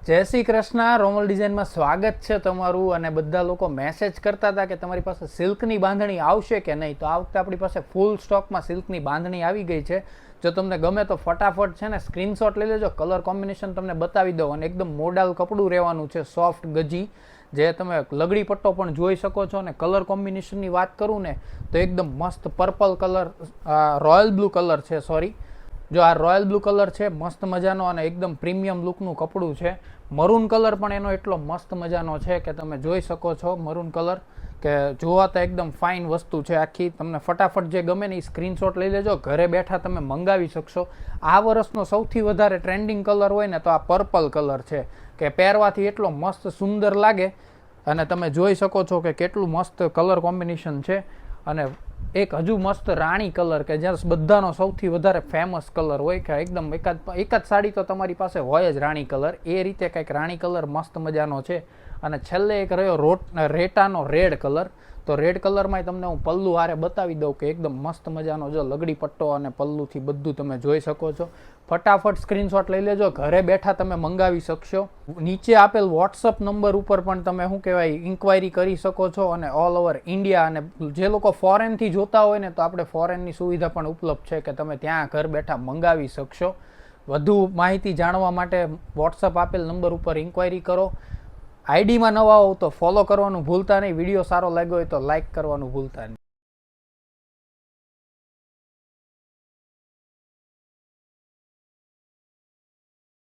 જય શ્રી કૃષ્ણ. રોમલ ડિઝાઇનમાં સ્વાગત છે તમારું. અને બધા લોકો મેસેજ કરતા હતા કે તમારી પાસે સિલ્કની બાંધણી આવશે કે નહીં. તો આ વખતે આપણી પાસે ફૂલ સ્ટોકમાં સિલ્કની બાંધણી આવી ગઈ છે. જો તમને ગમે તો ફટાફટ છે ને સ્ક્રીનશોટ લઈ લેજો. કલર કોમ્બિનેશન તમને બતાવી દો. અને એકદમ મોડલ કપડું રહેવાનું છે, સોફ્ટ ગજી, જે તમે લગડી પટ્ટો પણ જોઈ શકો છો. અને કલર કોમ્બિનેશનની વાત કરું ને તો એકદમ મસ્ત purple colour, royal blue colour છે, સોરી. જો આ રોયલ બ્લુ કલર છે, મસ્ત મજાનો અને એકદમ પ્રીમિયમ લુકનું કપડું છે. મરૂન કલર પણ એનો એટલો મસ્ત મજાનો છે કે તમે જોઈ શકો છો. મરૂન કલર કે જોવા તો એકદમ ફાઇન વસ્તુ છે આખી. તમને ફટાફટ જે ગમે ને એ સ્ક્રીનશોટ લઈ લેજો. ઘરે બેઠા તમે મંગાવી શકશો. આ વર્ષનો સૌથી વધારે ટ્રેન્ડિંગ કલર હોય ને તો આ પર્પલ કલર છે, કે પહેરવાથી એટલો મસ્ત સુંદર લાગે. અને તમે જોઈ શકો છો કે કેટલું મસ્ત કલર કોમ્બિનેશન છે. અને એક હજુ મસ્ત રાણી કલર, કે જ્યાં બધાનો સૌથી વધારે ફેમસ કલર હોય, કે એકદમ એકાદ સાડી તો તમારી પાસે હોય જ રાણી કલર. એ રીતે કંઈક રાણી કલર મસ્ત મજાનો છે. અને છેલ્લે એક રહ્યો રેટાનો રેડ કલર. તો રેડ કલરમાં તમને હું પલ્લુ હારે બતાવી દઉં કે એકદમ મસ્ત મજાનો જો લગડી પટ્ટો અને પલ્લુથી બધું તમે જોઈ શકો છો. ફટાફટ સ્ક્રીનશોટ લઈ લેજો. ઘરે બેઠા તમે મંગાવી શકશો. નીચે આપેલ વોટ્સઅપ નંબર ઉપર પણ તમે શું કહેવાય ઇન્ક્વાયરી કરી શકો છો. અને ઓલ ઓવર ઇન્ડિયા, અને જે લોકો ફોરેનથી જોતા હોય ને તો આપણે ફોરેનની સુવિધા પણ ઉપલબ્ધ છે, કે તમે ત્યાં ઘર બેઠા મંગાવી શકશો. વધુ માહિતી જાણવા માટે વોટ્સઅપ આપેલ નંબર ઉપર ઇન્ક્વાયરી કરો. આઈડીમાં નવા હોવ તો ફોલો કરવાનું ભૂલતા નહીં. વિડીયો સારો લાગ્યો હોય તો લાઇક કરવાનું ભૂલતા નહીં.